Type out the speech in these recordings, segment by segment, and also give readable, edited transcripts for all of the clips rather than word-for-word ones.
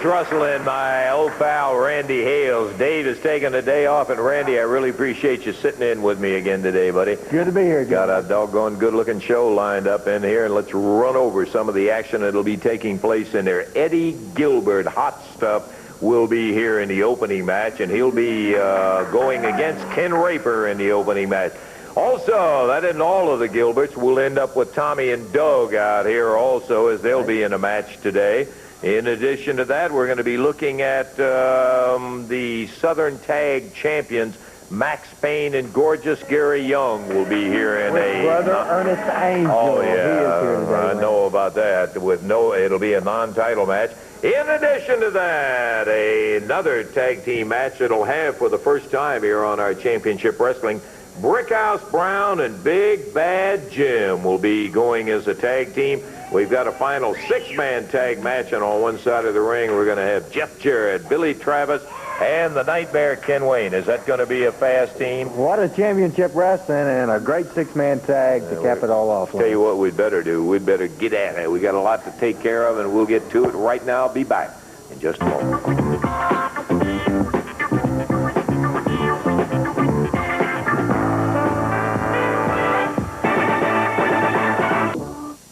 Russell and my old pal Randy Hales. Dave is taking the day off, and Randy, I really appreciate you sitting in with me again today, buddy. Good to be here. Got a doggone good-looking show lined up in here, and let's run over some of the action that'll be taking place in there. Eddie Gilbert, hot stuff, will be here in the opening match, and he'll be going against Ken Raper in the opening match. Also, that isn't all of the Gilberts. We'll end up with Tommy and Doug out here also, as they'll be in a match today. In addition to that, we're going to be looking at the Southern Tag Champions, Max Payne and Gorgeous Gary Young will be here in Brother Ernest Angel. Oh, yeah, he is here today, I know about that. It'll be a non-title match. In addition to that, another tag team match that'll have for the first time here on our Championship Wrestling, Brickhouse Brown and Big Bad Jim will be going as a tag team. We've got a final six-man tag match, and on one side of the ring, we're going to have Jeff Jarrett, Billy Travis, and the Nightmare Ken Wayne. Is that going to be a fast team? What a championship wrestling and a great six-man tag to cap it all off. Tell you what we'd better do. We'd better get at it. We got a lot to take care of, and we'll get to it right now. I'll be back in just a moment.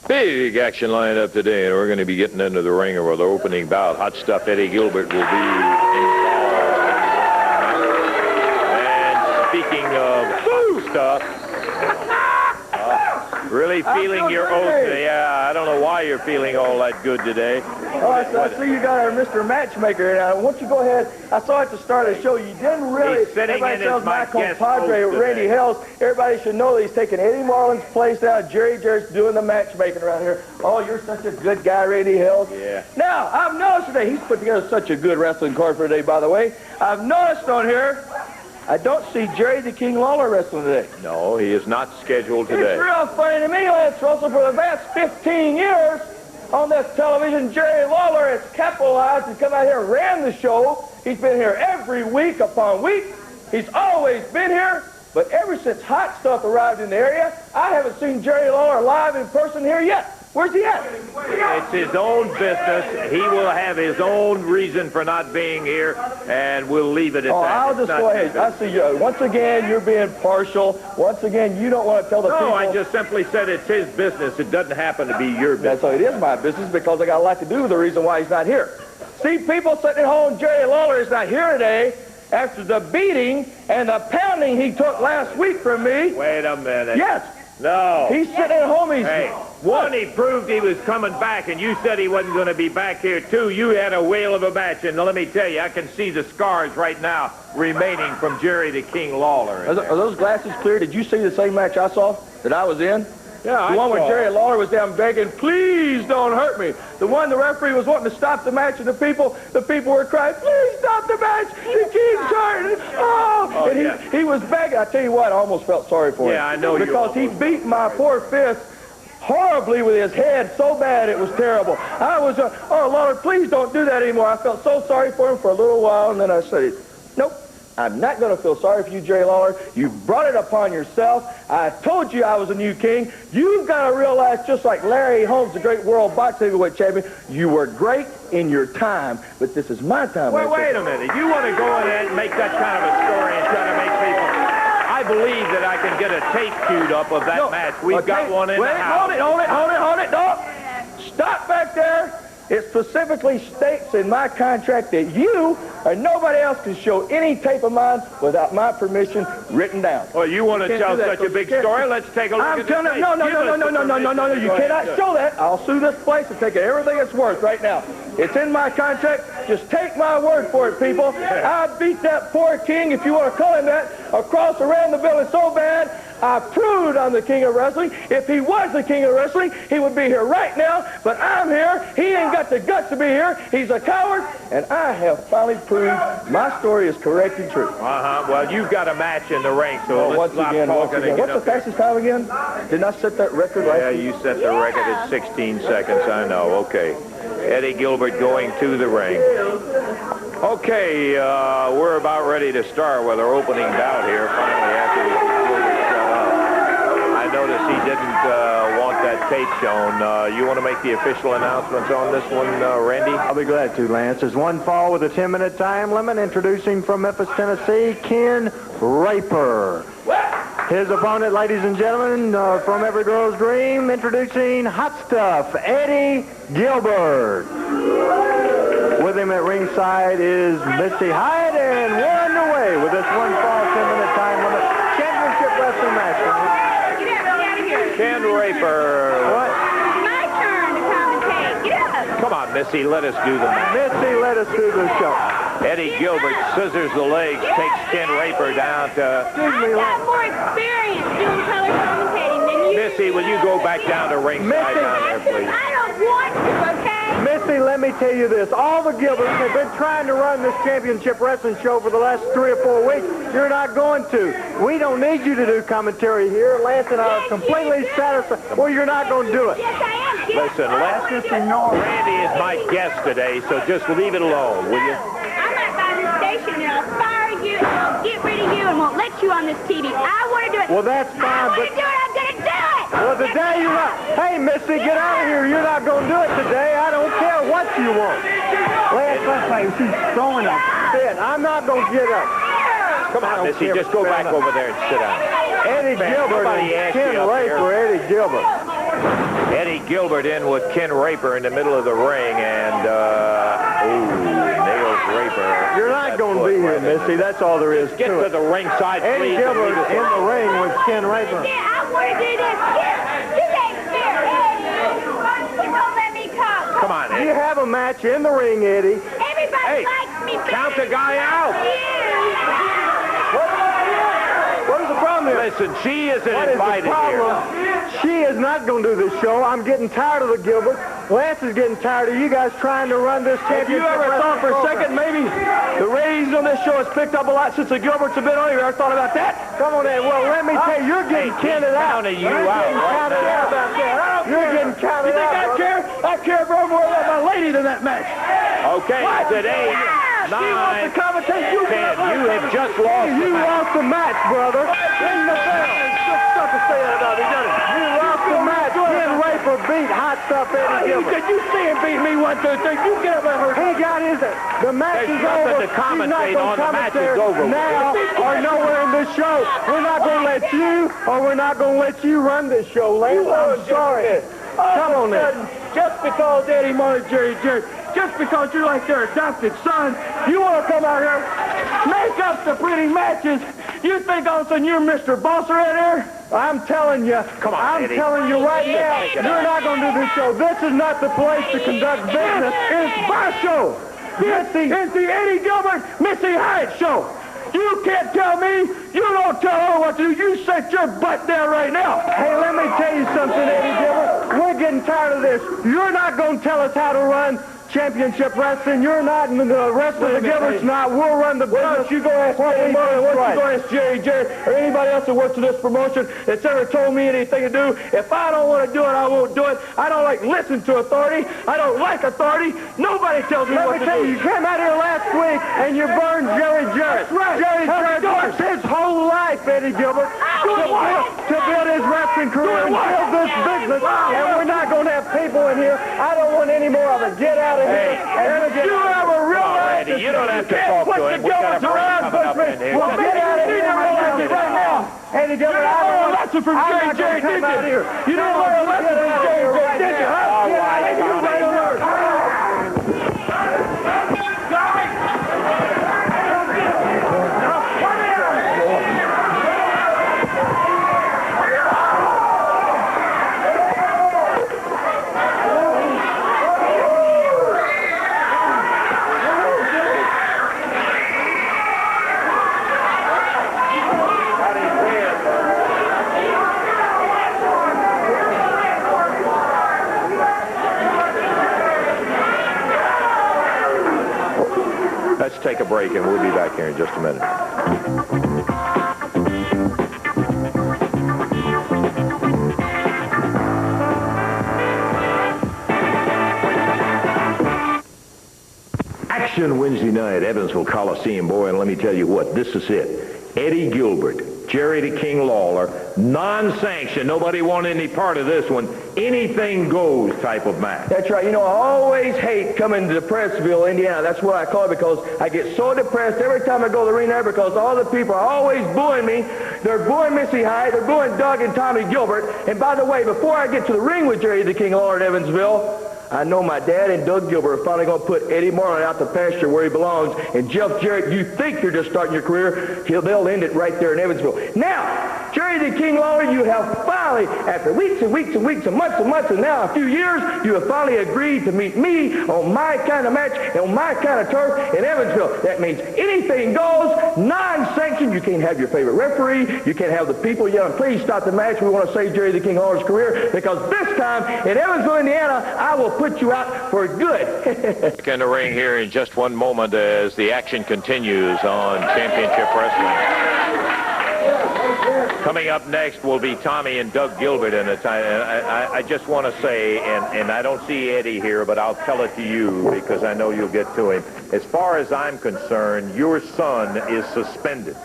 Big action lined up today, and we're going to be getting into the ring with the opening bout. Hot stuff Eddie Gilbert will be involved. And speaking of stuff, really feeling your oath. Yeah, I don't know why you're feeling all that good today. Oh, I see you got our Mr. Matchmaker. Now, why don't you go ahead? I saw at the start of the show you didn't really. He's sitting everybody in tells as my Michael guest Padre, host Randy today. Hales. Everybody should know that he's taking Eddie Marlin's place now. Jerry Jarrett's doing the matchmaking around here. Oh, you're such a good guy, Randy Hales. Yeah. Now, I've noticed today, he's put together such a good wrestling card for today, by the way. I've noticed on here, I don't see Jerry the King Lawler wrestling today. No, he is not scheduled today. It's real funny to me, Lance Russell, for the past 15 years on this television, Jerry Lawler has capitalized and come out here and ran the show. He's been here every week upon week. He's always been here. But ever since Hot Stuff arrived in the area, I haven't seen Jerry Lawler live in person here yet. Where's he at? It's his own business. He will have his own reason for not being here, and we'll leave it at that. I'll just go ahead. I see you. Once again, you're being partial. Once again, you don't want to tell the people. No, I just simply said it's his business. It doesn't happen to be your business. That's how it is my business, because I got a lot to do with the reason why he's not here. See, people sitting at home, Jerry Lawler is not here today after the beating and the pounding he took last week from me. Wait a minute. Yes. No. He's sitting at home. Hey, one, he proved he was coming back, and you said he wasn't going to be back here. Two, you had a whale of a match, and let me tell you, I can see the scars right now remaining from Jerry the King Lawler. Are those glasses clear? Did you see the same match I saw that I was in? Yeah, the one where Jerry Lawler was down begging, please don't hurt me. The one the referee was wanting to stop the match, and the people were crying, please stop the match. The King's hurting. Oh, and yeah. he was begging. I tell you what, I almost felt sorry for him. Yeah, I know because he beat my poor fist horribly with his head so bad it was terrible. I was, oh, Lord, please don't do that anymore. I felt so sorry for him for a little while, and then I said, nope. I'm not going to feel sorry for you, Jerry Lawler. You brought it upon yourself. I told you I was a new king. You've got to realize, just like Larry Holmes, the great world boxing heavyweight champion, you were great in your time, but this is my time. Wait a minute. You want to go in and make that kind of a story and try to make people... I believe that I can get a tape queued up of that match. We've got one in the house. Hold it. Don't. Stop back there. It specifically states in my contract that you or nobody else can show any tape of mine without my permission written down. Well, you want to tell such a big story? Let's take a look at the tape. No. You cannot show that. I'll sue this place and take everything it's worth right now. It's in my contract. Just take my word for it, people. I beat that poor king, if you want to call him that, across around the building so bad, I proved I'm the king of wrestling. If he was the king of wrestling, he would be here right now, but I'm here. He ain't got the guts to be here. He's a coward, and I have finally proved my story is correct and true. Well, you've got a match in the ring, so let's stop talking. What's the fastest time again? Didn't I set that record right? Yeah, you set the record at 16 seconds, I know. Okay. Eddie Gilbert going to the ring. Okay, we're about ready to start with our opening bout here, finally, after Gilbert shut up. I noticed he didn't want that tape shown. You want to make the official announcements on this one, Randy? I'll be glad to, Lance. There's one fall with a 10-minute time limit. Introducing from Memphis, Tennessee, Ken Raper. His opponent, ladies and gentlemen, from Every Girl's Dream, introducing Hot Stuff, Eddie Gilbert. With him at ringside is Missy Hyde, and we're underway with this one fall 10-minute time limit championship wrestling match. Get out of here. Ken Raper. What? My turn to commentate. Get up. Come on, Missy, let us do the match. Missy, let us do the show. Eddie Gilbert scissors the legs, takes Ken Raper down to... I've got more experience doing color commentating than you. Missy, will you go back down to ringside down there, please? I don't want to, okay? Missy, let me tell you this. All the Gilberts have been trying to run this championship wrestling show for the last 3 or 4 weeks. You're not going to. We don't need you to do commentary here. Lance and I are completely satisfied. Well, you're not going to do it. Yes, I am. Listen, let's just ignore Randy is my guest today, so just leave it alone, will you? I'm not by this station, and I'll fire you, and I'll get rid of you, and won't let you on this TV. I want to do it. Well, that's fine, I want but... to do it. I'm going to do it. Well, the day you're not... Hey, Missy, get out of here. You're not going to do it today. I don't care what you want. Lance, let's say she's throwing a fit. I'm not going to get up. Come on, Missy, just go back over there and sit down. Eddie Gilbert and Ken Raper. Eddie Gilbert. Eddie Gilbert in with Ken Raper in the middle of the ring, and, nails Raper. You're not going to be here, Missy. That's all there is to it. Get to the ringside, Eddie please. Gilbert in the ring with Ken Raper. Yeah, I want to do this. You ain't fair, Eddie. You won't let me talk. Come on, Eddie. You have a match in the ring, Eddie. Everybody likes me better. Count the guy out. What is the problem here? Listen, she isn't What is the invited here. problem? She is not going to do this show. I'm getting tired of the Gilbert. Lance is getting tired of you guys trying to run this Have championship. you ever thought for a program. second maybe the ratings on this show has picked up a lot since the Gilberts have been on? You ever thought about that? Come on, Ed. Well, let me tell you, you're getting counted out. Counting you You're out getting right counted now. out about that. You're getting counted You think out. I care? I care far more about my lady than that match. Okay, today, She wants to 9, commentate. 10. You have just lost the You match. lost the match, brother. Ring the bell. Good stuff to say that about me, doesn't it? You lost the match. Ken Raper beat Hot Stuff Eddie Gilbert. Did you see him beat me 1, 2, 3? You get up and hurt. He got his... The match There's is nothing over. to commentate He's not on. The gonna match is commentate over. now or nowhere in this show. We're not going to let you or we're not going to let you run this show, Lance. I'm sorry. Come on, then. Just because Eddie wanted Jerry, just because you're like their adopted son, you want to come out here, make up the pretty matches. You think all of a sudden you're Mr. Boss right here? I'm telling you. Come on, I'm Eddie. telling you right now. Take it You're out. not going to do this show. This is not the place to conduct business. It's my show. It's the Eddie Gilbert, Missy Hyde show. You can't tell me. You don't tell her what to do. You set your butt down right now. Hey, let me tell you something, Eddie Gilbert. We're getting tired of this. You're not going to tell us how to run championship wrestling. You're not, and the rest of the Gilbert's not. We'll run the Why business. don't you go ask Eddie Martin, why don't you go ask Jerry, or anybody else that works in this promotion that's ever told me anything to do. If I don't want to do it, I won't do it. I don't like listen to authority. I don't like authority. Nobody tells me Let what me to tell do. you, you came out here last week and you burned Jerry Jarrett. That's right. Jerry How's Jarrett it going? worked his whole life, Eddie Gilbert, to build his wrestling career and build this business. And we're not going to have people in here. I don't want any more of it. Get out of here. And if you ever realize Eddie, you don't have to can't talk push to the him. We got a Gilberts break around, coming up push in me. here. Well, get out of here right now. Eddie Gilbert, I learn a don't lesson from I'm Jerry not gonna Jerry, come did out you? here. You didn't learn a lesson from Jerry Jerry, did you? Huh? All Yeah, right, you Johnny. might have learned. Let's take a break, and we'll be back here in just a minute. Action Wednesday night, Evansville Coliseum. Boy, and let me tell you what, this is it. Eddie Gilbert, Jerry the King Lawler, non-sanctioned. Nobody wanted any part of this one. Anything goes type of match. That's right. You know, I always hate coming to Depressville, Indiana. That's what I call it, because I get so depressed every time I go to the arena because all the people are always booing me. They're booing Missy Hyatt. They're booing Doug and Tommy Gilbert. And by the way, before I get to the ring with Jerry the King Lawler in Evansville, I know my dad and Doug Gilbert are finally going to put Eddie Marlin out to pasture where he belongs. And Jeff Jarrett, you think you're just starting your career, they'll end it right there in Evansville. Now, Jerry the King Lawler, you have finally, after weeks and weeks and weeks and months, and now a few years, you have finally agreed to meet me on my kind of match, on my kind of turf in Evansville. That means anything goes, non-sanctioned. You can't have your favorite referee. You can't have the people yelling, please stop the match. We want to save Jerry the King Lawler's career, because this time in Evansville, Indiana, I will put you out for good. In the ring here in just one moment as the action continues on Championship Wrestling. Coming up next will be Tommy and Doug Gilbert in a time. I just want to say, and I don't see Eddie here, but I'll tell it to you because I know you'll get to him. As far as I'm concerned, your son is suspended.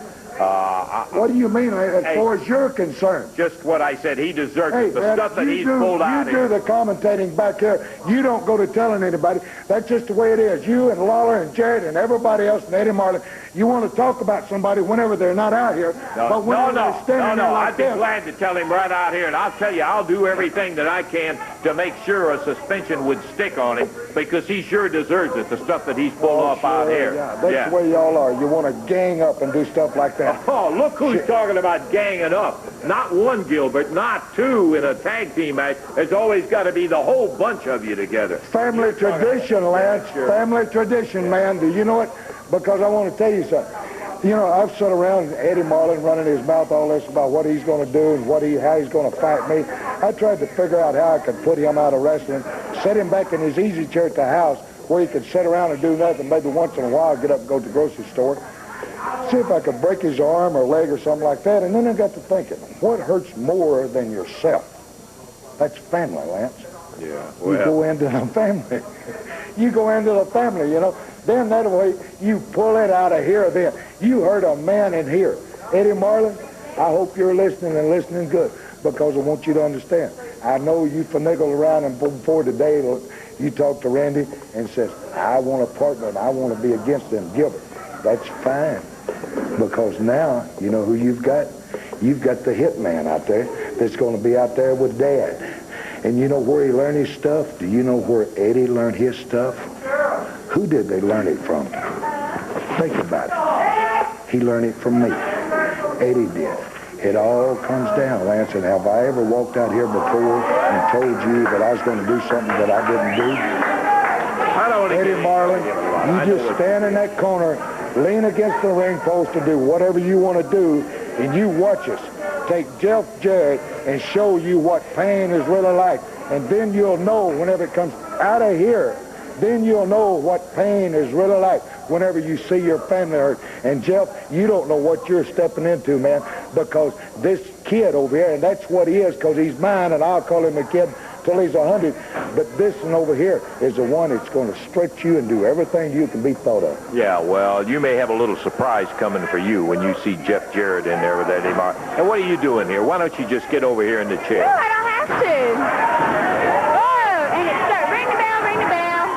What do you mean, as far as you're concerned? Just what I said. He deserves it. The man, stuff that he's pulled out here. You do the commentating back here. You don't go to telling anybody. That's just the way it is. You and Lawler and Jarrett and everybody else and Eddie Marlin, you want to talk about somebody whenever they're not out here. But whenever they're standing there like I'd be glad to tell him right out here. And I'll tell you, I'll do everything that I can to make sure a suspension would stick on him, because he sure deserves it, the stuff that he's pulled off out here. Yeah, that's the way y'all are. You want to gang up and do stuff like that. Oh, look who's talking about ganging up. Not one Gilbert, not two in a tag team match. There's always got to be the whole bunch of you together. Family tradition, Lance. Family tradition, man. Do you know it? Because I want to tell you something. You know, I've sat around Eddie Marlin running his mouth all this about what he's going to do and how he's going to fight me. I tried to figure out how I could put him out of wrestling, set him back in his easy chair at the house where he could sit around and do nothing, maybe once in a while get up and go to the grocery store. See if I could break his arm or leg or something like that. And then I got to thinking, what hurts more than yourself? That's family, Lance. Yeah. Well, you go into the family. You go into the family, you know. Then that way you pull it out of here then. You hurt a man in here. Eddie Marlin, I hope you're listening and listening good, because I want you to understand. I know you finagled around, and before today you talked to Randy and says, I want a partner and I want to be against them, Gilbert. That's fine, because now you know who you've got. You've got the hitman out there that's going to be out there with Dad. And you know where he learned his stuff? Do you know where Eddie learned his stuff? Who did they learn it from? Think about it. He learned it from me. Eddie did. It all comes down, Lance. And have I ever walked out here before and told you that I was going to do something that I didn't do? Eddie Marlin, you just stand in that corner, lean against the ring post and do whatever you want to do, and you watch us take Jeff Jarrett and show you what pain is really like. And then you'll know whenever it comes out of here, then you'll know what pain is really like whenever you see your family hurt. And Jeff, you don't know what you're stepping into, man, because this kid over here, and that's what he is, because he's mine, and I'll call him a kid till he's 100. But this one over here is the one that's going to stretch you and do everything you can be thought of. Yeah, well, you may have a little surprise coming for you when you see Jeff Jarrett in there with Eddie Marlin. And what are you doing here? Why don't you just get over here in the chair? No, I don't have to. Oh, and it's start. Ring the bell, ring the bell.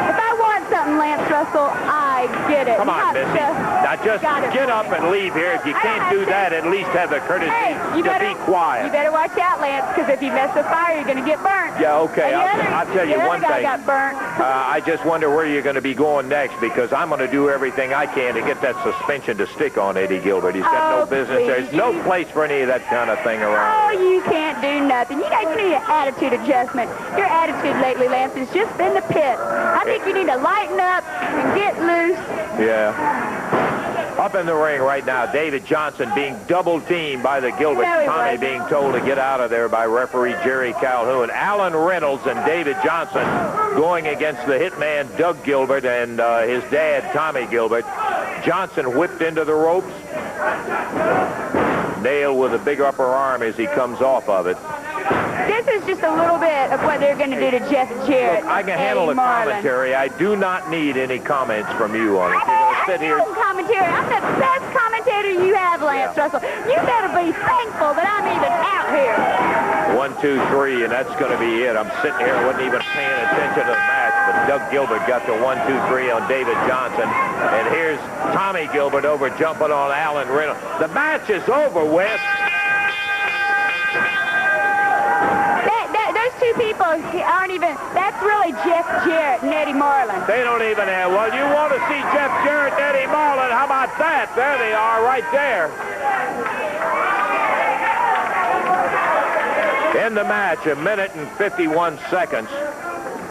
If I want something, Lance Russell, I get it. Come on, Missy. Now just get up and leave here. If you can't do that, at least have the courtesy to be quiet. You better watch out, Lance, because if you mess with fire, you're going to get burnt. Yeah, okay. I'll tell you one thing. Got burnt. I just wonder where you're going to be going next, because I'm going to do everything I can to get that suspension to stick on Eddie Gilbert. He's got no business. Please. There's no place for any of that kind of thing around. Oh, you can't do nothing. You need an attitude adjustment. Your attitude lately, Lance, has just been the pit. I think you need to lighten up and get loose. Yeah. Up in the ring right now, David Johnson being double-teamed by the Gilbert. No, Tommy being told to get out of there by referee Jerry Calhoun. Alan Reynolds and David Johnson going against the hitman Doug Gilbert and his dad, Tommy Gilbert. Johnson whipped into the ropes. Nailed with a big upper arm as he comes off of it. This is just a little bit of what they're going to do to Jeff Jarrett. Look, I can handle the commentary. I do not need any comments from you on it. You're going to sit here. Commentary. I'm the best commentator you have, Lance Russell. You better be thankful that I'm even out here. 1, 2, 3, and that's going to be it. I'm sitting here, wasn't even paying attention to the match, but Doug Gilbert got the 1, 2, 3 on David Johnson. And here's Tommy Gilbert over jumping on Alan Reynolds. The match is over, Wes. Those two people aren't even, that's really Jeff Jarrett and Eddie Marlin. They don't even have, well, you want to see Jeff Jarrett and Eddie Marlin? How about that? There they are right there. In the match, 1 minute and 51 seconds.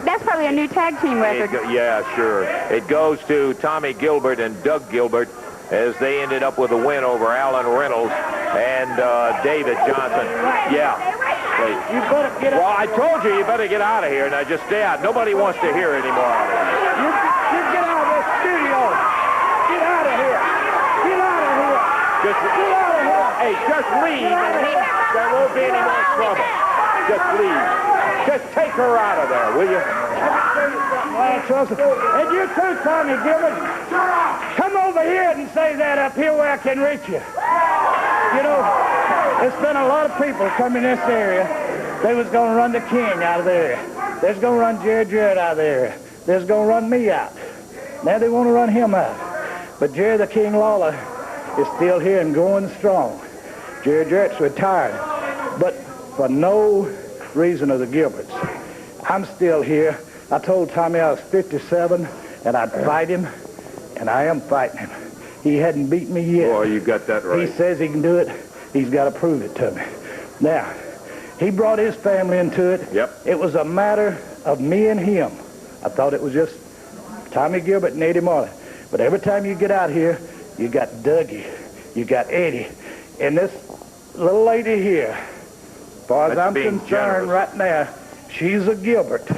That's probably a new tag team record. Yeah, sure. It goes to Tommy Gilbert and Doug Gilbert as they ended up with a win over Alan Reynolds and David Johnson. Yeah. You better get out. Well, I told you better get out of here. Now just stay out. Nobody wants to hear anymore out of here. You get out of this studio. Get out of here. Get out of here. Get out of here. Hey, just leave and there won't be any more trouble. Just leave. Just take her out of there, will you? Lance Russell. And you too, Tommy Gilbert. Come over here and say that up here where I can reach you. You know, there's been a lot of people come in this area. They was going to run the King out of there. They's going to run Jerry Jarrett out of there. They's going to run me out. Now they want to run him out. But Jerry the King Lawler is still here and going strong. Jerry Jarrett's retired. But for no reason of the Gilberts. I'm still here. I told Tommy I was 57 and I'd fight him, and I am fighting him. He hadn't beat me yet. Boy, you got that right. He says he can do it. He's got to prove it to me. Now, he brought his family into it. Yep. It was a matter of me and him. I thought it was just Tommy Gilbert and Eddie Marlin. But every time you get out here, you got Dougie, you got Eddie, and this little lady here, as far as I'm concerned right now, she's a Gilbert.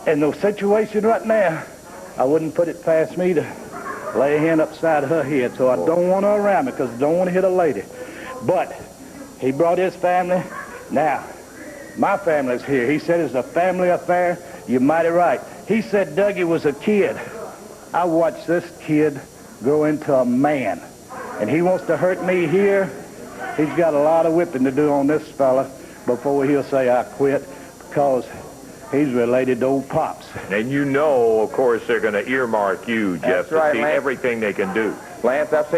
And the situation right now, I wouldn't put it past me to lay a hand upside her head, so I don't want her around me because I don't want to hit a lady. But he brought his family. Now, my family's here. He said it's a family affair. You're mighty right. He said Dougie was a kid. I watched this kid grow into a man. And he wants to hurt me here. He's got a lot of whipping to do on this fella before he'll say I quit, because he's related to old Pops. And you know, of course, they're going to earmark you, Jeff, That's right, to see Lance. everything they can do. Lance, I've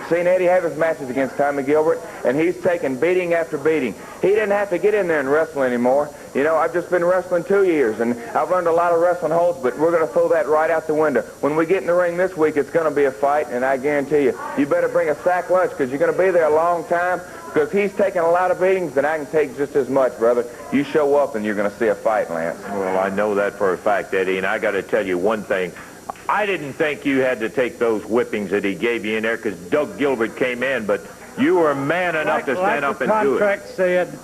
seen Eddie have his matches against Tommy Gilbert, and he's taken beating after beating. He didn't have to get in there and wrestle anymore. You know, I've just been wrestling 2 years, and I've learned a lot of wrestling holds, but we're going to throw that right out the window. When we get in the ring this week, it's going to be a fight, and I guarantee you, you better bring a sack lunch, because you're going to be there a long time, because he's taking a lot of beatings, and I can take just as much, brother. You show up, and you're going to see a fight, Lance. Well, I know that for a fact, Eddie, and I got to tell you one thing. I didn't think you had to take those whippings that he gave you in there because Doug Gilbert came in, but you were man enough to stand up and do it. The contract said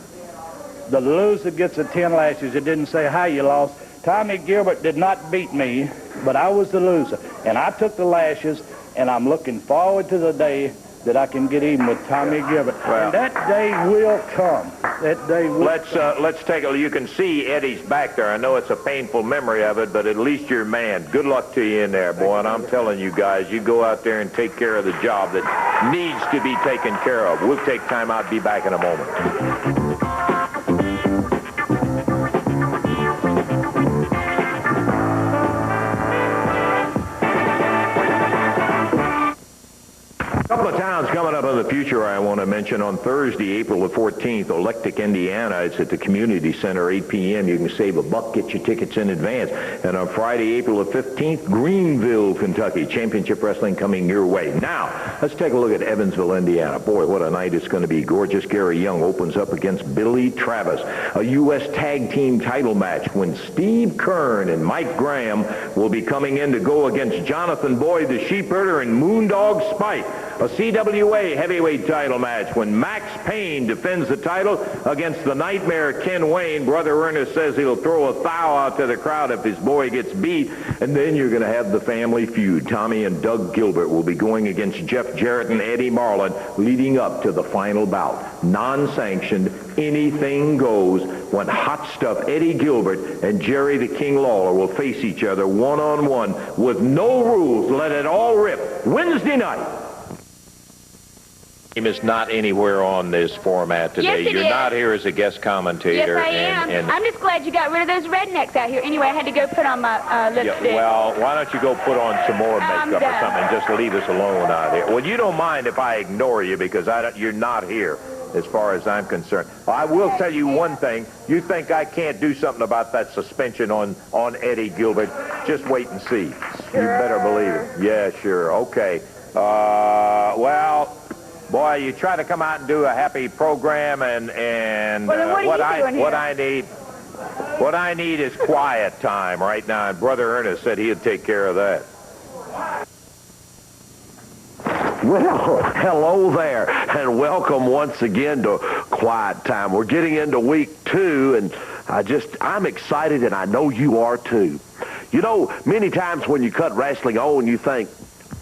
the loser gets the 10 lashes. It didn't say how you lost. Tommy Gilbert did not beat me, but I was the loser. And I took the lashes, and I'm looking forward to the day that I can get even with Tommy Gilbert. Well, and that day will come. That day will come. Let's take a look. You can see Eddie's back there. I know it's a painful memory of it, but at least you're a man. Good luck to you in there, boy. And I'm telling you guys, you go out there and take care of the job that needs to be taken care of. We'll take time out. Be back in a moment. Couple of towns coming up in in the future, I want to mention on Thursday, April the 14th, Electric, Indiana. It's at the Community Center, 8 p.m. You can save $1, get your tickets in advance. And on Friday, April the 15th, Greenville, Kentucky. Championship Wrestling coming your way. Now, let's take a look at Evansville, Indiana. Boy, what a night it's going to be. Gorgeous Gary Young opens up against Billy Travis. A U.S. Tag Team title match when Steve Kern and Mike Graham will be coming in to go against Jonathan Boyd, the Sheepherder, and Moondog Spike. A CWA heavyweight title match when Max Payne defends the title against the Nightmare Ken Wayne. Brother Ernest says he'll throw a thou out to the crowd if his boy gets beat. And then you're going to have the family feud. Tommy and Doug Gilbert will be going against Jeff Jarrett and Eddie Marlin leading up to the final bout. Non-sanctioned, anything goes when Hot Stuff Eddie Gilbert and Jerry the King Lawler will face each other one-on-one with no rules. Let it all rip. Wednesday night. Is not anywhere on this format today. Yes, You're not here as a guest commentator. Yes, I am. And I'm just glad you got rid of those rednecks out here. Anyway, I had to go put on my lipstick. yeah, well, why don't you go put on some more makeup or something and just leave us alone out here? Well, you don't mind if I ignore you because you're not here as far as I'm concerned. I will tell you one thing. You think I can't do something about that suspension on Eddie Gilbert? Just wait and see. You better believe it. Yeah, sure. Okay. Well... Boy, you try to come out and do a happy program, and what I need is quiet time right now. And Brother Ernest said he'd take care of that. Well, hello there, and welcome once again to Quiet Time. We're getting into week 2, and I'm excited, and I know you are too. You know, many times when you cut wrestling on, you think,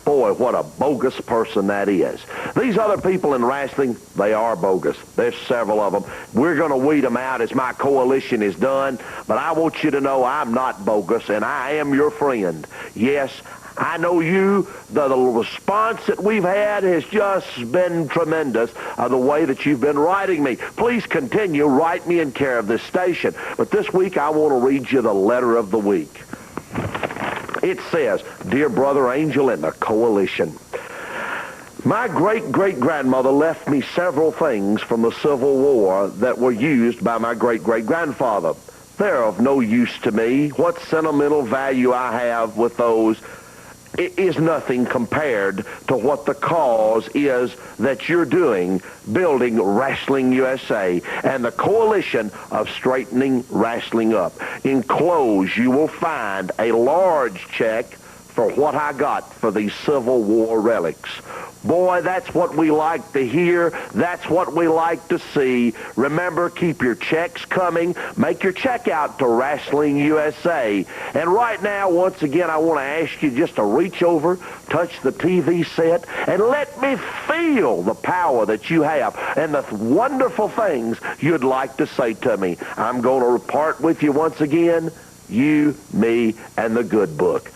boy, what a bogus person that is. These other people in wrestling, they are bogus. There's several of them. We're going to weed them out as my coalition is done, but I want you to know I'm not bogus, and I am your friend. Yes, I know you. The response that we've had has just been tremendous, the way that you've been writing me. Please continue. Write me in care of this station. But this week, I want to read you the letter of the week. It says, Dear Brother Angel and the Coalition, my great-great-grandmother left me several things from the Civil War that were used by my great-great-grandfather. They're of no use to me. What sentimental value I have with those is nothing compared to what the cause is that you're doing, building Wrestling USA and the coalition of straightening wrestling up. Enclosed, you will find a large check for what I got for these Civil War relics. Boy, that's what we like to hear. That's what we like to see. Remember, keep your checks coming. Make your check out to Wrestling USA. And right now, once again, I want to ask you just to reach over, touch the TV set, and let me feel the power that you have and the wonderful things you'd like to say to me. I'm going to part with you once again, you, me, and the good book.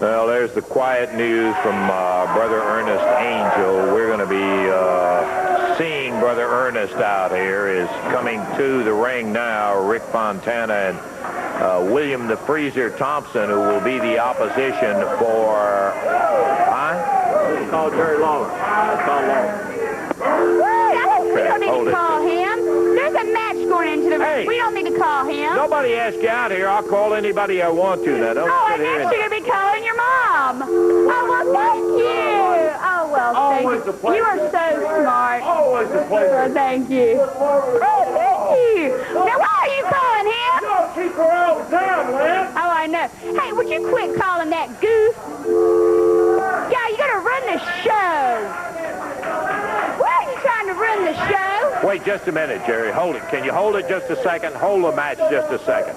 Well, there's the quiet news from Brother Ernest Angel. We're going to be seeing Brother Ernest out here. Is coming to the ring now, Rick Fontana and William the Freezer Thompson, who will be the opposition for... Huh? Call Jerry Lawler. Call Lawler. We don't need to call him. There's a match going into the ring. Hey, we don't need to call him. Nobody asked you out here. I'll call anybody I want to. Now, don't I sit here guess you're going to be calling your mom. Oh, well, thank you. Oh, well, Always thank a you. pleasure. You are so smart. Always a pleasure. Thank you. Oh, thank you. Now, why are you calling him? You don't keep her all the time, Lance. Oh, I know. Hey, would you quit calling that goof? Yeah, you got to run the show. Why are you trying to run the show? Wait just a minute, Jerry. Hold it. Can you hold it just a second? Hold the match just a second.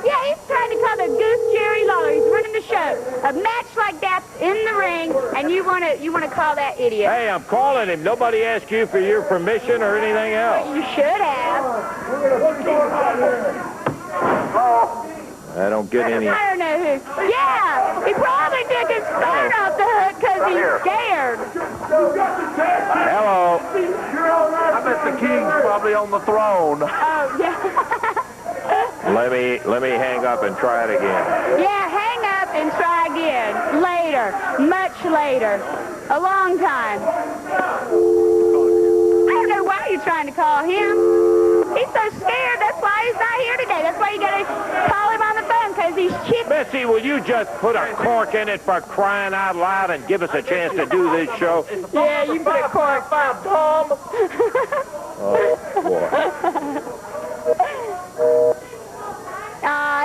Yeah, he's trying to call the goose Jerry Lawler. He's running the show. A match like that's in the ring, and you want to call that idiot. Hey, I'm calling him. Nobody asked you for your permission or anything else. You should have. I don't get any... I don't know who. Yeah, he probably took his phone off the hook because he's scared. Hello. I bet the king's probably on the throne. Oh, yeah. Let me hang up and try it again. Yeah, hang up and try again. Later. later, much later, a long time. I don't know why you're trying to call him. He's so scared. That's why he's not here today. That's why you got to call him on the phone, because he's chicken. Bessie, will you just put a cork in it for crying out loud and give us a chance to do this show? Yeah, you put a cork. Oh, boy.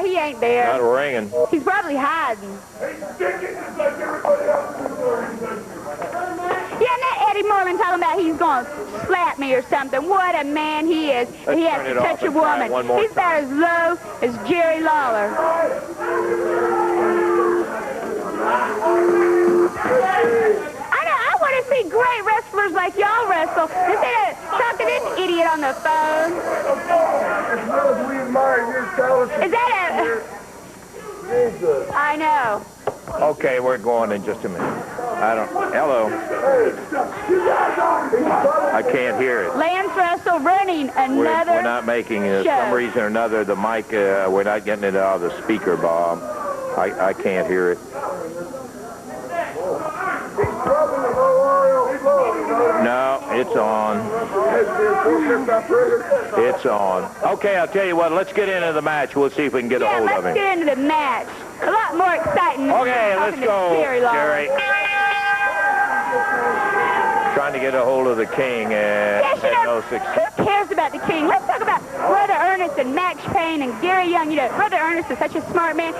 He ain't there. Not ringing. He's probably hiding. Yeah, and that Eddie Moreland talking about he's going to slap me or something. What a man he is. Let's he has turn to it touch off a and try it woman. one more He's about as low as Jerry Lawler. I want to see great wrestlers like y'all wrestle instead of talking to this idiot on the phone. Is that a... I know. Okay, we're going in just a minute. Hello. I can't hear it. Lance Russell running another We're not making it. For show. some reason or another, the mic, we're not getting it out of the speaker, Bob. I can't hear it. No, it's on. It's on. Okay, I'll tell you what. Let's get into the match. We'll see if we can get a hold of him. Let's get into the match. A lot more exciting. Okay, let's go, Jerry. Trying to get a hold of the King and Yes, you had know, no success. who cares about the King? Let's talk about Brother Ernest and Max Payne and Gary Young. You know, Brother Ernest is such a smart man.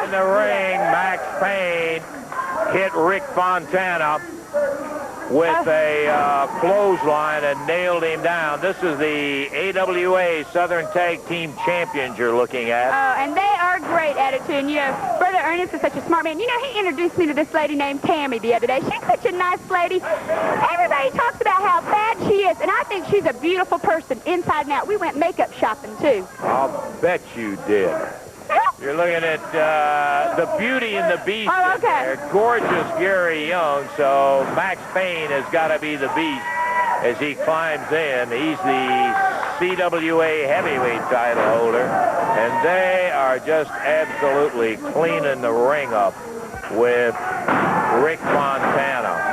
In the ring, Max Payne hit Rick Fontana with a clothesline and nailed him down. This is the AWA Southern Tag Team Champions you're looking at. And they are great at it, too. And, you know, Brother Ernest is such a smart man. You know, he introduced me to this lady named Tammy the other day. She's such a nice lady. Everybody talks about how bad she is, and I think she's a beautiful person inside and out. We went makeup shopping, too. I'll bet you did. You're looking at the Beauty and the Beast in there. Gorgeous Gary Young, so Max Payne has got to be the Beast as he climbs in. He's the CWA heavyweight title holder, and they are just absolutely cleaning the ring up with Rick Fontana.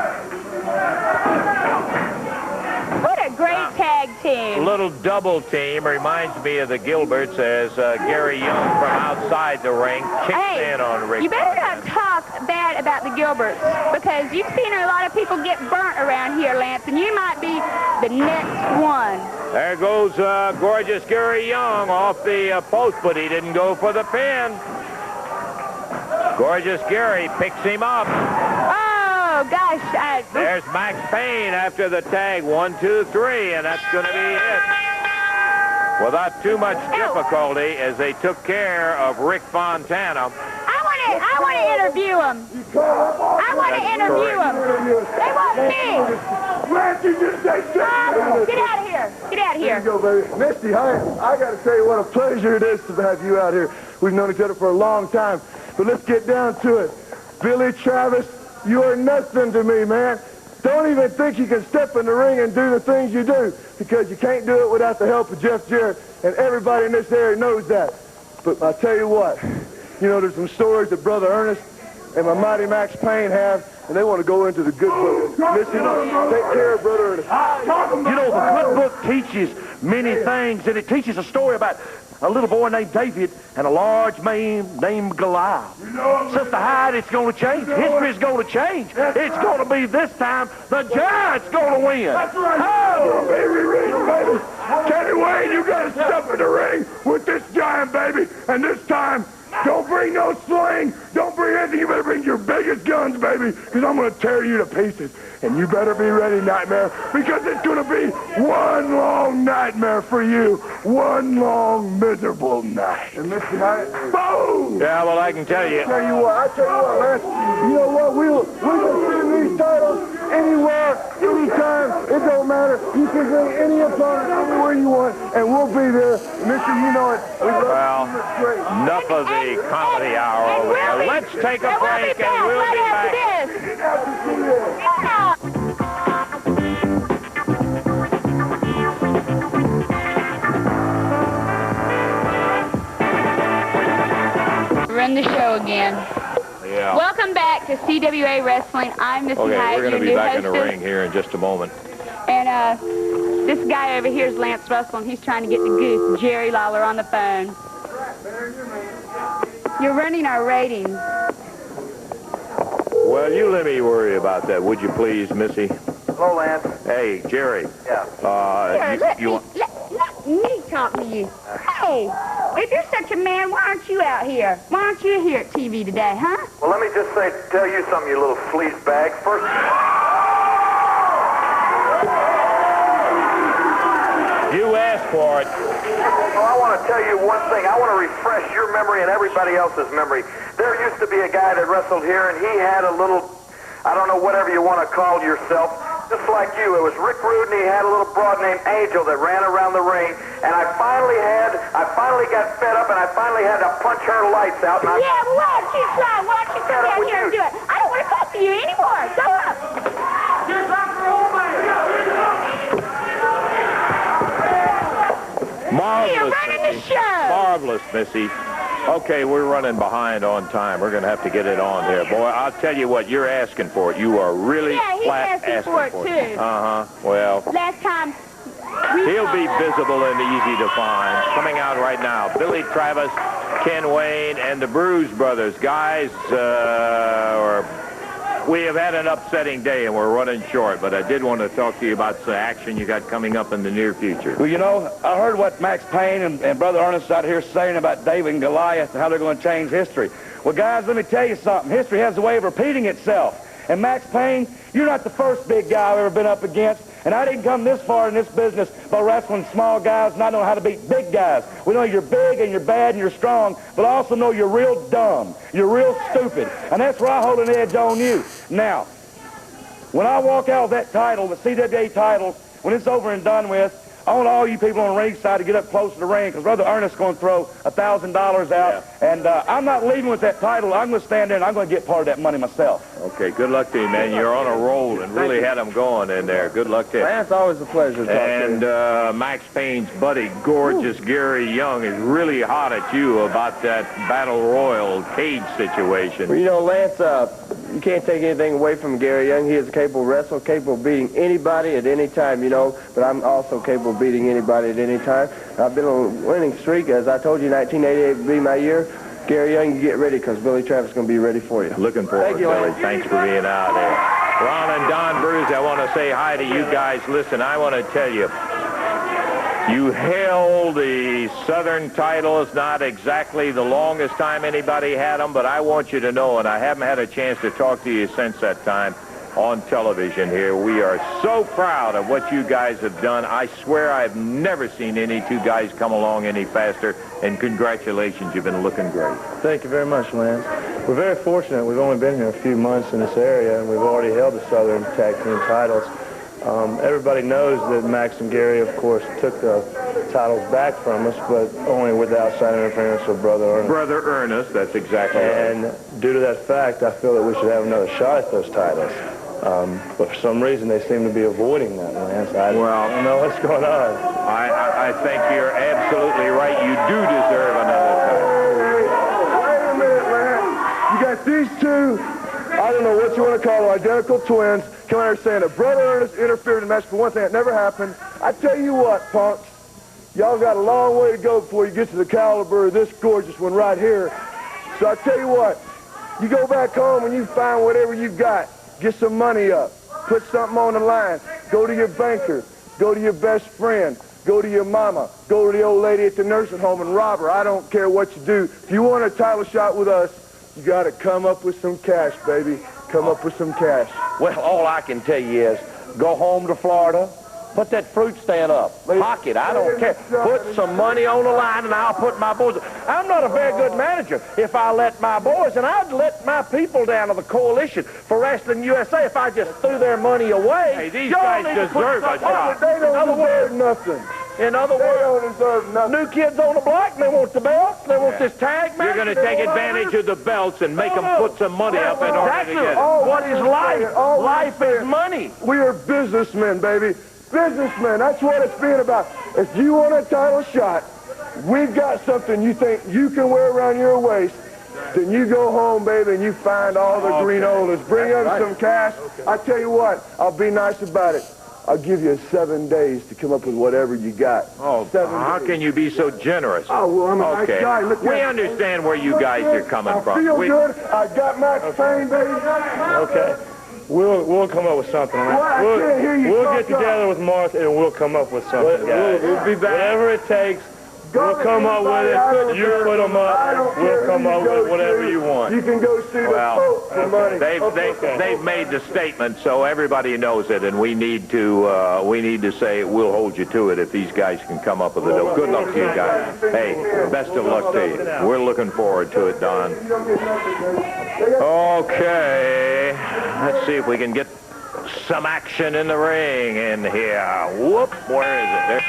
What a great tag team. Little double team reminds me of the Gilberts as Gary Young from outside the ring kicks in on Rick. You better not talk bad about the Gilberts, because you've seen a lot of people get burnt around here, Lance, and you might be the next one. There goes gorgeous Gary Young off the post, but he didn't go for the pin. Gorgeous Gary picks him up. Oh, gosh. There's Max Payne after the tag. 1, 2, 3, and that's going to be it. Without too much difficulty, as they took care of Rick Fontana. I want to interview him. I want to interview him. They want me. Get out of here. Get out of here. Here you go, baby. Misty, I got to tell you what a pleasure it is to have you out here. We've known each other for a long time. But let's get down to it. Billy Travis, you are nothing to me, man. Don't even think you can step in the ring and do the things you do, because you can't do it without the help of Jeff Jarrett, and everybody in this area knows that. But I tell you what, you know, there's some stories that Brother Ernest and my mighty Max Payne have, and they want to go into the good book. Listen, take care of Brother Ernest. You know, the good book teaches many things, and it teaches a story about a little boy named David and a large man named Goliath. Sister Hyde, it's going to change. History's going to change. It's going to be this time the giant's going to win. That's right. Oh, baby, baby. Kenny Wayne, you got to step in the ring with this giant, baby. And this time, don't bring no sling. Don't bring anything. You better bring your biggest guns, baby, because I'm going to tear you to pieces. And you better be ready, Nightmare, because it's going to be one long nightmare for you. One long, miserable night. And Mr. Knight, boom! Yeah, well, I can tell you. I tell you what, Lance, you know what, we can bring these titles anywhere, anytime. It don't matter. You can bring any opponent anywhere you want, and we'll be there. Mister, you know it. Well, enough of the comedy hour over there. Let's take a break, and we'll be back. Run the show again. Yeah. Yeah. Welcome back to CWA Wrestling. I'm Missy Okay, Hyatt, we're going to your be new back in the hostess. ring here in just a moment. And this guy over here is Lance Russell, and he's trying to get the goose, Jerry Lawler, on the phone. You're running our ratings. Well, you let me worry about that, would you please, Missy? Hello, Lance. Hey, Jerry. Yeah. Here, let me talk to you. Hey, if you're such a man, why aren't you out here? Why aren't you here at TV today, huh? Well, let me just tell you something, you little fleece bag. First, You asked for it. well, I want to tell you one thing. I want to refresh your memory and everybody else's memory. There used to be a guy that wrestled here, and he had a little, I don't know, whatever you want to call yourself, just like you. It was Rick Rude, and he had a little broad named Angel that ran around the ring, and I finally got fed up, and I finally had to punch her lights out. And Yeah, well, why don't you try? Why don't you come down here and do it? I don't want to talk to you anymore. Go up. Marvelous, You're running the Missy. show. Marvelous, Missy. Okay, we're running behind on time. We're going to have to get it on here. Boy, I'll tell you what, you're asking for it. You are really Yeah, he's flat asking for it, too. Uh-huh. Well, Last time, he'll be visible and easy to find. Coming out right now, Billy Travis, Ken Wayne, and the Bruise Brothers. Guys, we have had an upsetting day, and we're running short, but I did want to talk to you about some action you got coming up in the near future. Well, you know, I heard what Max Payne and Brother Ernest out here saying about David and Goliath and how they're going to change history. Well, guys, let me tell you something. History has a way of repeating itself. And Max Payne, you're not the first big guy I've ever been up against. And I didn't come this far in this business by wrestling small guys, and I know how to beat big guys. We know you're big and you're bad and you're strong, but I also know you're real dumb. You're real stupid. And that's where I hold an edge on you. Now, when I walk out of that title, the CWA title, when it's over and done with, I want all you people on the ringside to get up close to the ring, because Brother Ernest's going to throw $1,000 out, yeah. And I'm not leaving with that title. I'm going to stand there and I'm going to get part of that money myself. Okay, good luck to you, man. You're on a roll and really had them going in there. Good luck to you. Man, it's always a pleasure to talk and to you. Max Payne's buddy, gorgeous Gary Young, is really hot at you about that Battle Royal cage situation. Well, you know, Lance, you can't take anything away from Gary Young. He is a capable wrestler, capable of beating anybody at any time, you know, but I'm also capable of beating anybody at any time. I've been on a winning streak. As I told you, 1988 would be my year. Gary Young, you get ready, because Billy Travis is going to be ready for you. Looking forward, Billy. Thanks for being out there. Ron and Don Bruce, I want to say hi to you guys. Listen, I want to tell you, you held the Southern titles, not exactly the longest time anybody had them, but I want you to know, and I haven't had a chance to talk to you since that time on television here, we are so proud of what you guys have done. I swear I've never seen any two guys come along any faster, and congratulations, you've been looking great. Thank you very much, Lance. We're very fortunate. We've only been here a few months in this area, and we've already held the Southern Tag Team titles. Everybody knows that Max and Gary, of course, took the titles back from us, but only with the outside interference of Brother Ernest. Brother Ernest, that's exactly right. And due to that fact, I feel that we should have another shot at those titles. But for some reason, they seem to be avoiding that, Lance. I don't know what's going on. I think you're absolutely right. You do deserve another title. Wait a minute, Lance. You got these two, I don't know what you want to call them, identical twins, coming here saying that Brother Ernest interfered in the match. For one thing, it never happened. I tell you what, punks, y'all got a long way to go before you get to the caliber of this gorgeous one right here. So I tell you what, you go back home and you find whatever you've got. Get some money up. Put something on the line. Go to your banker. Go to your best friend. Go to your mama. Go to the old lady at the nursing home and rob her. I don't care what you do. If you want a title shot with us, you got to come up with some cash, baby. Come up with some cash. Well, all I can tell you is go home to Florida, put that fruit stand up, pocket, I don't care. Put some money on the line and I'll put my boys. I'm not a very good manager if I let my boys, and I'd let my people down of the coalition for Wrestling USA if I just threw their money away. Hey, these guys deserve a job. They don't deserve nothing. In other They words, don't deserve nothing. new kids on the block, they want the belts, they want this tag match. You're going to take advantage of the belts and make them put some money up in order to get it. What is life? Life is money. We are businessmen, baby. Businessmen. That's what it's being about. If you want a title shot, we've got something you think you can wear around your waist. then you go home, baby, and you find all the greenolas. Bring up some cash. I tell you what, I'll be nice about it. I'll give you 7 days to come up with whatever you got. Oh, 7 how days. can you be so generous? Oh, well, I'm a nice guy. Look, we understand where you guys are coming from. I feel good. I got my fame, baby. Okay. We'll come up with something. Well, I can't hear you We'll talk get together with Martha and we'll come up with something, guys. We'll be back. Whatever it takes, we'll come up with it. You put them up. We'll come up with whatever you want. You can go see the Pope for money. They've made the statement, so everybody knows it, and we need to say we'll hold you to it if these guys can come up with it. Good luck to you guys. Hey, best of luck to you. We're looking forward to it, Don. Okay, let's see if we can get some action in the ring in here. Whoop, where is it? There it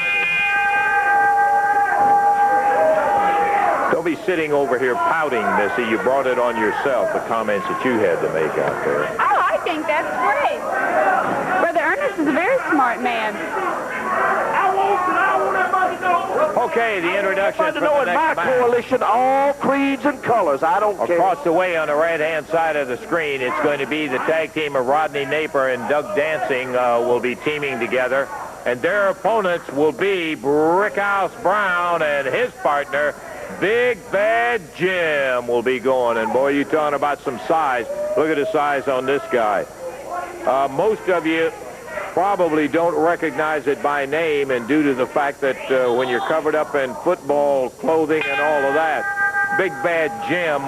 is. Don't be sitting over here pouting, Missy. You brought it on yourself, the comments that you had to make out there. Oh, I think that's great. Brother Ernest is a very smart man. Okay, the introduction for the in my next match. coalition, all creeds and colors. I don't care. Across the way on the right-hand side of the screen, it's going to be the tag team of Rodney Naper and Doug Dancing will be teaming together. And their opponents will be Brickhouse Brown and his partner, Big Bad Jim, will be going. And, boy, you're talking about some size. Look at the size on this guy. Most of you probably don't recognize it by name, and due to the fact that when you're covered up in football clothing and all of that, Big Bad Jim,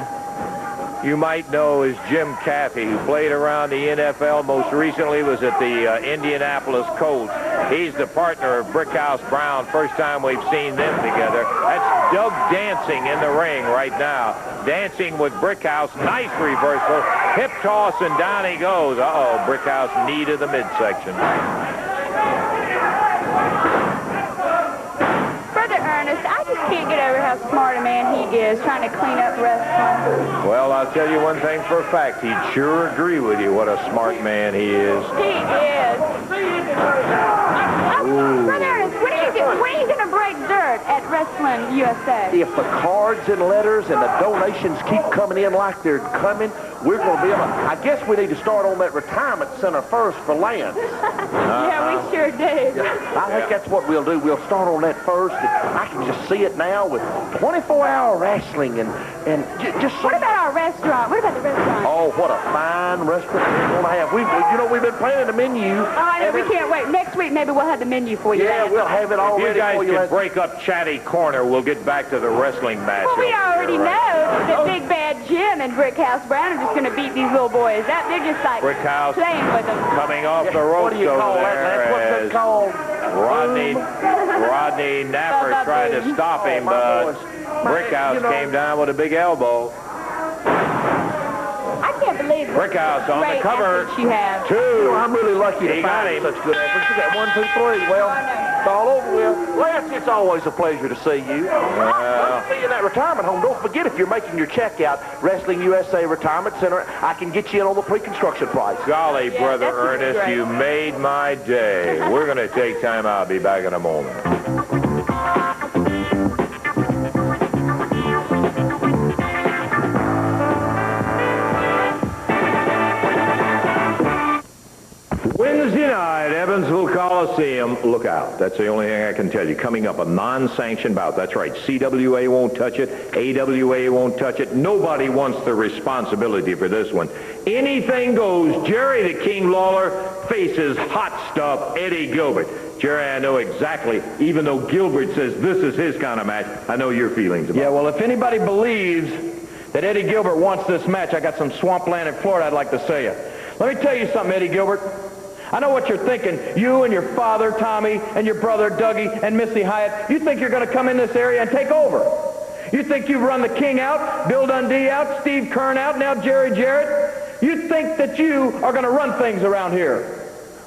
you might know as Jim Caffey, who played around the NFL, most recently was at the Indianapolis Colts. He's the partner of Brickhouse Brown. First time we've seen them together. That's Doug Dancing in the ring right now. Dancing with Brickhouse. Nice reversal. Hip toss, and down he goes. Uh-oh, Brickhouse knee to the midsection. Brother Ernest, I just can't get over how smart a man he is trying to clean up wrestling. Well, I'll tell you one thing for a fact. He'd sure agree with you what a smart man he is. He is. Brother Ernest, when are you going to break dirt at Wrestling USA? If the cards and letters and the donations keep coming in like they're coming, we're going to be able to, I guess we need to start on that retirement center first for Lance. Yeah, we sure do. I think that's what we'll do. We'll start on that first. I can just see it now with 24-hour wrestling and just so. What about our restaurant? What about the restaurant? Oh, what a fine restaurant we're going to have. We've been planning a menu. Oh, I know. We can't wait. Next week, maybe we'll have the menu for you. Yeah, we'll have it all If you ready guys for you. can break up Chatty Corner, we'll get back to the wrestling match. Well, we over already here, know right? that Big Bad Jim and Brickhouse Brown are just going to beat these little boys out. They're just like Brickhouse playing with them. coming off the ropes What do you call over that, there Lance? What's that as called? Rodney Napper tried to stop him, but Brickhouse came down with a big elbow. I can't believe Brickhouse on the great cover. efforts you have. Two. I'm really lucky to He got find him. such good efforts. You got 1, 2, 3. Well, it's all over with. Lance, it's always a pleasure to see you. I'll see you in that retirement home. Don't forget, if you're making your check out, Wrestling USA Retirement Center, I can get you in on the pre-construction price. Golly, Yeah, Brother that's gonna be Ernest, great. you made my day. We're going to take time out. I'll be back in a moment. Wednesday night, Evansville Coliseum. Look out. That's the only thing I can tell you. Coming up, a non-sanctioned bout. That's right. CWA won't touch it. AWA won't touch it. Nobody wants the responsibility for this one. Anything goes. Jerry the King Lawler faces hot stuff Eddie Gilbert. Jerry, I know exactly, even though Gilbert says this is his kind of match, I know your feelings about it. Yeah, well, if anybody believes that Eddie Gilbert wants this match, I got some swampland in Florida I'd like to sell you. Let me tell you something, Eddie Gilbert. I know what you're thinking. You and your father, Tommy, and your brother, Dougie, and Missy Hyatt, you think you're going to come in this area and take over. You think you've run the King out, Bill Dundee out, Steve Kern out, now Jerry Jarrett. You think that you are going to run things around here.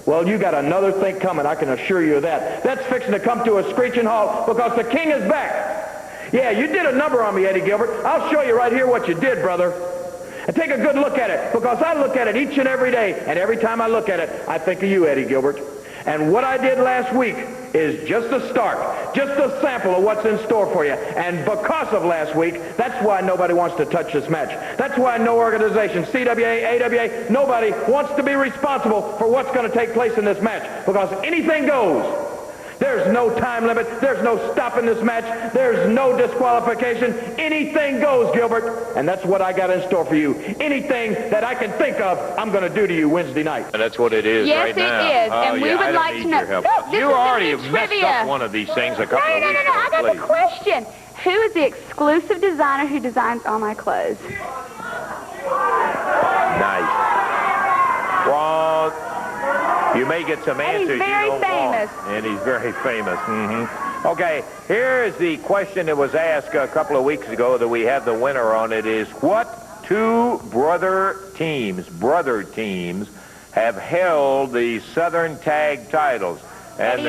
Well, you got another thing coming, I can assure you of that. That's fixing to come to a screeching halt because the King is back. Yeah, you did a number on me, Eddie Gilbert. I'll show you right here what you did, brother. And take a good look at it, because I look at it each and every day, and every time I look at it, I think of you, Eddie Gilbert. And what I did last week is just a start, just a sample of what's in store for you. And because of last week, that's why nobody wants to touch this match. That's why no organization, CWA, AWA, nobody wants to be responsible for what's going to take place in this match, because anything goes. There's no time limit. There's no stopping this match. There's no disqualification. Anything goes, Gilbert. And that's what I got in store for you. Anything that I can think of, I'm going to do to you Wednesday night. And that's what it is right now. Yes, it is. And we would like to know. No, you already messed up one of these things a couple of weeks ago. No. I got the question. Who is the exclusive designer who designs all my clothes? Nice. Wrong. You may get some answers. And he's very famous. And he's very famous. Okay, here is the question that was asked a couple of weeks ago that we have the winner on. It is, what two brother teams have held the Southern Tag titles? And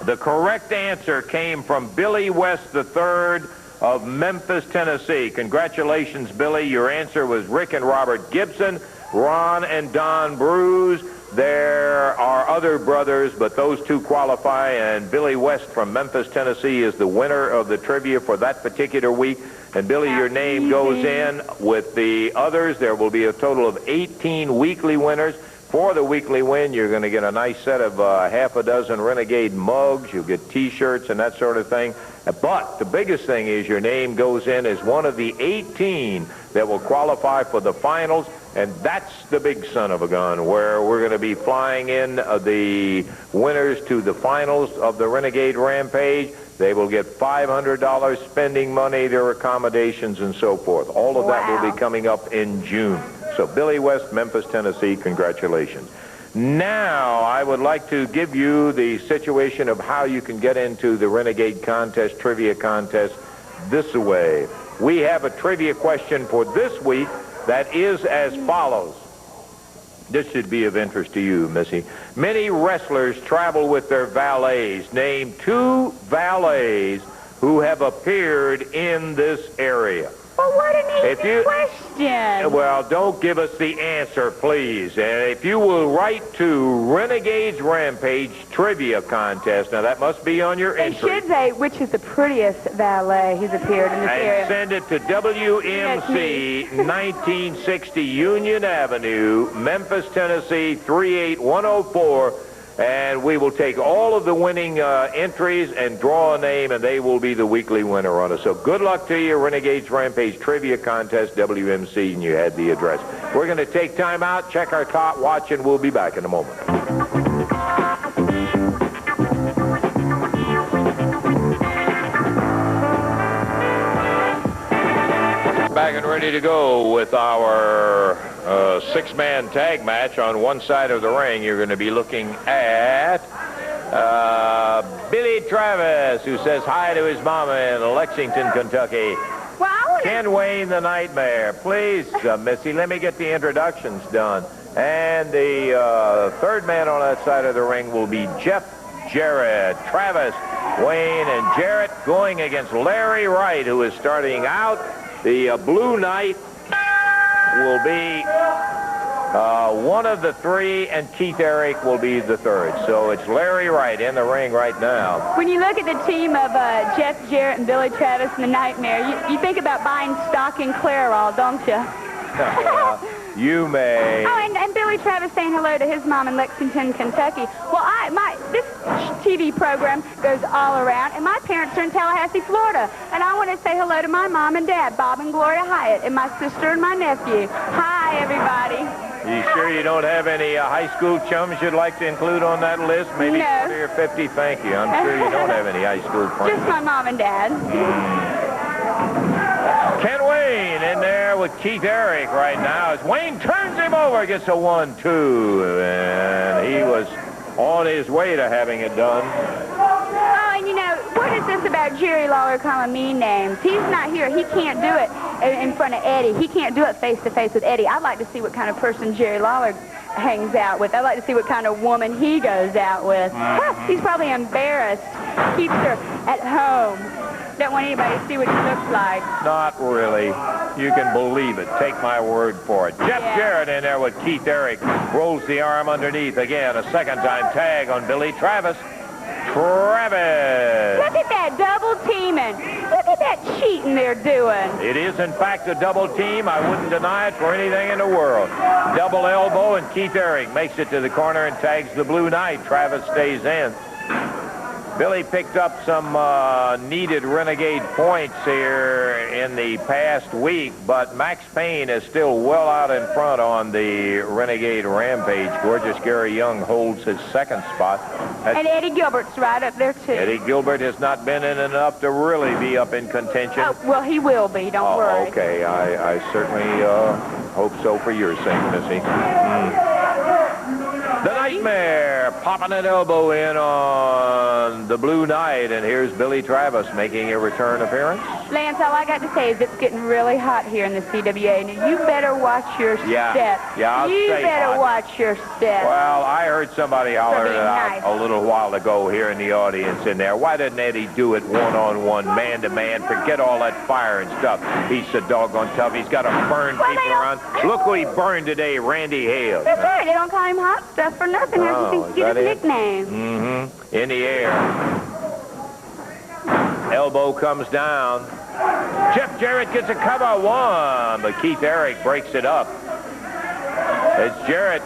the correct answer came from Billy West III of Memphis, Tennessee. Congratulations, Billy. Your answer was Rick and Robert Gibson, Ron and Don Bruce. There are other brothers, but those two qualify, and Billy West from Memphis, Tennessee is the winner of the trivia for that particular week. And Billy, your name goes in with the others. There will be a total of 18 weekly winners. For the weekly win, you're going to get a nice set of half a dozen Renegade mugs. You'll get T-shirts and that sort of thing. But the biggest thing is your name goes in as one of the 18 that will qualify for the finals. And that's the big son of a gun, where we're going to be flying in the winners to the finals of the Renegade Rampage. They will get $500 spending money, their accommodations, and so forth. All of that will be coming up in June. So Billy West, Memphis, Tennessee, congratulations. Now, I would like to give you the situation of how you can get into the Renegade Contest, Trivia Contest, this way. We have a trivia question for this week that is as follows. This should be of interest to you, Missy. Many wrestlers travel with their valets. Name two valets who have appeared in this area. Well, what an easy question. Well, don't give us the answer, please. And if you will write to Renegades Rampage Trivia Contest, now that must be on your entry. They should say which is the prettiest valet who's appeared in this area. And send it to WMC 1960 Union Avenue, Memphis, Tennessee 38104. And we will take all of the winning entries and draw a name, and they will be the weekly winner on it. So good luck to you, Renegades Rampage Trivia Contest, WMC, and you had the address. We're going to take time out, check our top watch, and we'll be back in a moment. Back and ready to go with our six-man tag match. On one side of the ring, you're going to be looking at Billy Travis, who says hi to his mama in Lexington, Kentucky. Well, Ken Wayne, the Nightmare. Please, Missy, let me get the introductions done. And the third man on that side of the ring will be Jeff Jarrett. Travis, Wayne, and Jarrett going against Larry Wright, who is starting out. The Blue Knight will be one of the three, and Keith Eric will be the third. So it's Larry Wright in the ring right now. When you look at the team of Jeff Jarrett and Billy Travis and the Nightmare, you think about buying stock in Clairol, don't you? You may. Oh, and Billy Travis saying hello to his mom in Lexington, Kentucky. Well, this TV program goes all around, and my parents are in Tallahassee, Florida. And I want to say hello to my mom and dad, Bob and Gloria Hyatt, and my sister and my nephew. Hi, everybody. You sure you don't have any high school chums you'd like to include on that list? Maybe 40 or 50? Thank you. I'm sure you don't have any high school friends. Just my mom and dad. Ken Wayne in there with Keith Eric right now as Wayne turns him over, gets a 1-2, and he was on his way to having it done. Oh, and you know, what is this about Jerry Lawler calling me names? He's not here. He can't do it in front of Eddie. He can't do it face-to-face with Eddie. I'd like to see what kind of person Jerry Lawler hangs out with. I'd like to see what kind of woman he goes out with. He's probably embarrassed. Keeps her at home. Don't want anybody to see what he looks like. Not really. You can believe it. Take my word for it. Jeff Jarrett in there with Keith Eric. Rolls the arm underneath. Again, a second-time tag on Billy Travis. Travis. Look at that double teaming. Look at that cheating they're doing. It is, in fact, a double team. I wouldn't deny it for anything in the world. Double elbow, and Keith Eric makes it to the corner and tags the Blue Knight. Travis stays in. Billy picked up some needed Renegade points here in the past week, but Max Payne is still well out in front on the Renegade Rampage. Gorgeous Gary Young holds his second spot. And Eddie Gilbert's right up there, too. Eddie Gilbert has not been in enough to really be up in contention. Oh, well, he will be. Don't worry. Okay. I certainly hope so for your sake, Missy. The Nightmare popping an elbow in on the Blue Knight, and here's Billy Travis making a return appearance. Lance, all I got to say is it's getting really hot here in the CWA, and you better watch your step. Yeah, I'll you stay better hot. Watch your step. Well, I heard somebody holler it out a little while ago here in the audience in there. Why didn't Eddie do it one-on-one, man-to-man? Forget all that fire and stuff. He's so doggone tough. He's got to burn people around. Look what he burned today, Randy Hales. That's right. They don't call him Hot Stuff for nothing. I think he gets a nickname. Mm-hmm. In the air. Elbow comes down. Jeff Jarrett gets a cover one, but Keith Eric breaks it up. As Jarrett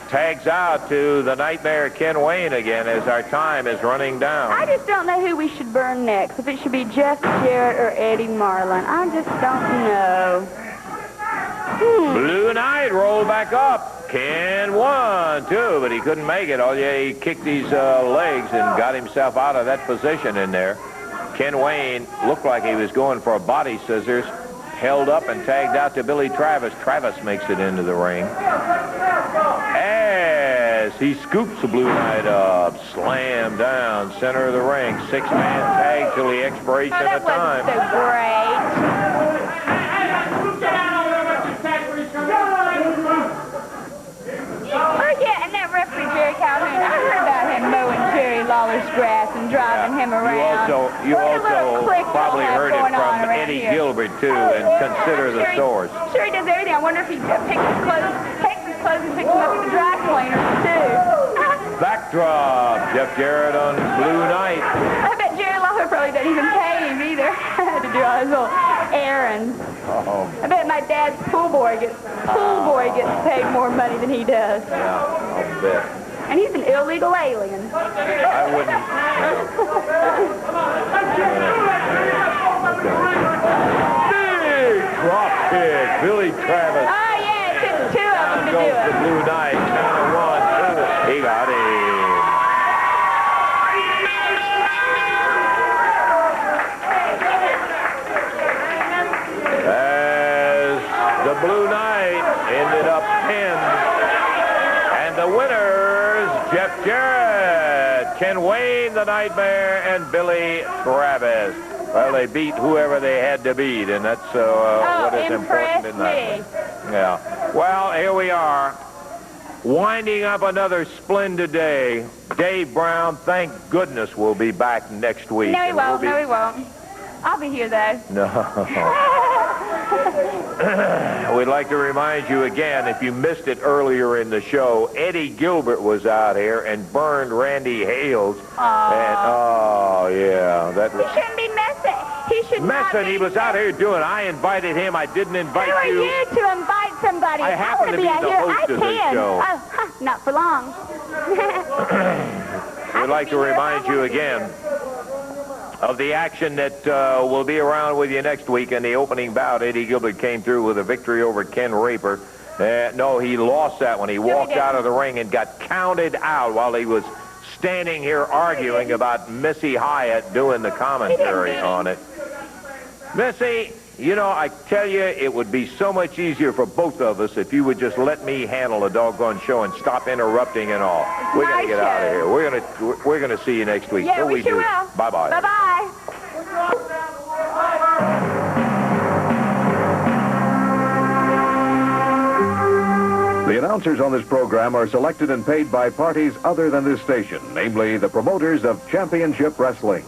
tags out to the Nightmare Ken Wayne again as our time is running down. I just don't know who we should burn next. If it should be Jeff Jarrett or Eddie Marlin. I just don't know. Blue Knight roll back up. Ken 1, 2, but he couldn't make it. Oh, yeah, he kicked his legs and got himself out of that position in there. Ken Wayne looked like he was going for a body scissors, held up and tagged out to Billy Travis. Travis makes it into the ring. As he scoops the Blue Knight up, slam down, center of the ring, 6-man tag till the expiration of time. That wasn't so great. Oh, yeah, and that referee, Jerry Calhoun, I heard about him mowing Jerry Lawler's grass and driving him around. You also probably heard it from Eddie Gilbert, too, and consider the source. Sure, he does everything. I wonder if he takes his clothes and picks them up at the dry cleaners, too. Backdrop, Jeff Jarrett on Blue Knight. I bet Jerry Lawler probably doesn't even pay him either to do all his little errands. I bet my dad's pool boy gets paid more money than he does. Yeah, I'll bet. And he's an illegal alien. I wouldn't. Big drop kick, Billy Travis. Oh, yeah, it took two of them to do Goes it. the Blue Knight, 1, 2. He got him. The Blue Knight ended up pinned. And the winners, Jeff Jarrett, Ken Wayne, the Nightmare, and Billy Travis. Well, they beat whoever they had to beat, and that's what is important in that one. Yeah. Well, here we are, winding up another splendid day. Dave Brown, thank goodness, will be back next week. No, he won't. No, he won't. I'll be here, though. No. We'd like to remind you again, if you missed it earlier in the show, Eddie Gilbert was out here and burned Randy Hales. And, oh, yeah. That was... He shouldn't be messing. He should not be He was out here doing. I invited him. I didn't invite you. you. Who are you to invite somebody? I happen to be the host of this show. Oh, not for long. We'd like to remind you again of the action that will be around with you next week in the opening bout. Eddie Gilbert came through with a victory over Ken Raper. No, he lost that one. He walked out of the ring and got counted out while he was standing here arguing about Missy Hyatt doing the commentary on it. Missy, you know, I tell you, it would be so much easier for both of us if you would just let me handle a doggone show and stop interrupting and all. We're going to get out of here. We're gonna see you next week. Yeah, we sure will. Bye-bye. Bye-bye. The announcers on this program are selected and paid by parties other than this station, namely the promoters of Championship Wrestling.